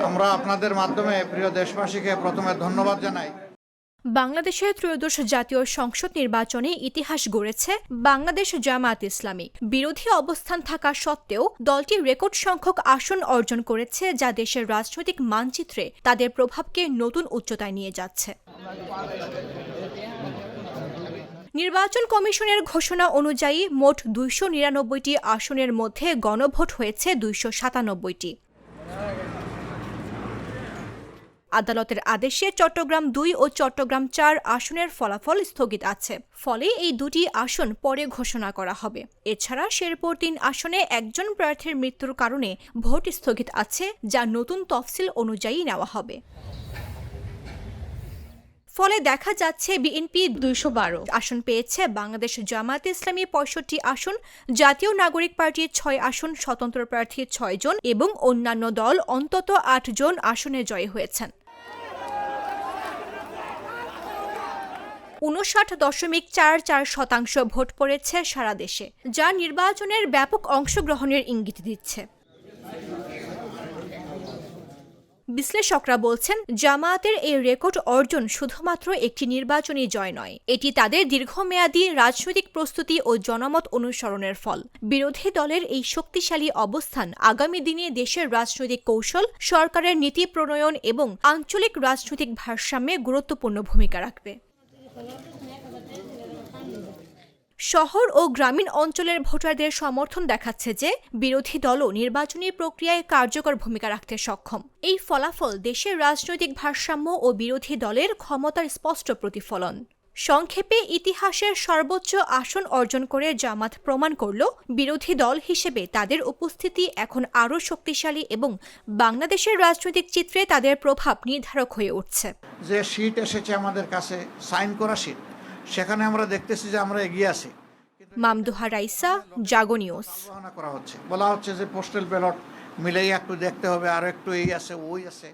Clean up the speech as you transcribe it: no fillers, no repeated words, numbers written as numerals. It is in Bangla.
আমরা আপনাদের মাধ্যমে প্রিয় দেশবাসীকে প্রথমে ধন্যবাদ জানাই। বাংলাদেশের ত্রয়োদশ জাতীয় সংসদ নির্বাচনে ইতিহাস গড়েছে বাংলাদেশ জামায়াত ইসলামী। বিরোধী অবস্থান থাকা সত্ত্বেও দলটি রেকর্ড সংখ্যক আসন অর্জন করেছে, যা দেশের রাজনৈতিক মানচিত্রে তাদের প্রভাবকে নতুন উচ্চতায় নিয়ে যাচ্ছে। নির্বাচন কমিশনের ঘোষণা অনুযায়ী মোট ২৯৯টি আসনের মধ্যে গণভোট হয়েছে ২৯৭টি। আদালতের আদেশে চট্টগ্রাম ২ ও চট্টগ্রাম ৪ আসনের ফলাফল স্থগিত আছে। ফলে এই দুটি আসন পরে ঘোষণা করা হবে। এছাড়া শেরপুর ৩ আসনে একজন প্রার্থীর মৃত্যুর কারণে ভোট স্থগিত আছে, যা নতুন তফসিল অনুযায়ী নেওয়া হবে। ফলে দেখা যাচ্ছে বিএনপি ২১২ আসন পেয়েছে, বাংলাদেশ জামায়াতে ইসলামী ৬৫ আসন, জাতীয় নাগরিক পার্টি ৬ আসন, স্বতন্ত্র প্রার্থী ৬ জন এবং অন্যান্য দল অন্তত ৮ জন আসনে জয়ী হয়েছেন। ৫৯.৪৪% ভোট পড়েছে সারা দেশে, যা নির্বাচনের ব্যাপক অংশগ্রহণের ইঙ্গিত দিচ্ছে। বিশ্লেষকরা বলছেন, জামায়াতের এই রেকর্ড অর্জন শুধুমাত্র একটি নির্বাচনী জয় নয়, এটি তাদের দীর্ঘমেয়াদী রাজনৈতিক প্রস্তুতি ও জনমত অনুসরণের ফল। বিরোধী দলের এই শক্তিশালী অবস্থান আগামী দিনে দেশের রাজনৈতিক কৌশল, সরকারের নীতি প্রণয়ন এবং আঞ্চলিক রাজনৈতিক ভারসাম্যে গুরুত্বপূর্ণ ভূমিকা রাখবে। শহর ও গ্রামীণ অঞ্চলের ভোটারদের সমর্থন দেখাচ্ছে যে বিরোধী দলও নির্বাচনী প্রক্রিয়ায় কার্যকর ভূমিকা রাখতে সক্ষম। এই ফলাফল দেশের রাজনৈতিক ভারসাম্য ও বিরোধী দলের ক্ষমতার স্পষ্ট প্রতিফলন। সংক্ষেপে, ইতিহাসের সর্বোচ্চ আসন অর্জন করে জামাত প্রমাণ করল, বিরোধী দল হিসেবে তাদের উপস্থিতি এখন আরও শক্তিশালী এবং বাংলাদেশের রাজনৈতিক চিত্রে তাদের প্রভাব নির্ধারক হয়ে উঠছে। যে সিট এসেছে আমাদের কাছে, সাইন করা সিট, সেখানে আমরা দেখতেছি যে আমরা এগিয়ে আছি। মামদুহা রাইসা, জাগো নিউজ। বলা হচ্ছে যে পোস্টাল ব্যালট মিলেই একটু দেখতে হবে, আর একটু এই আছে ওই আছে।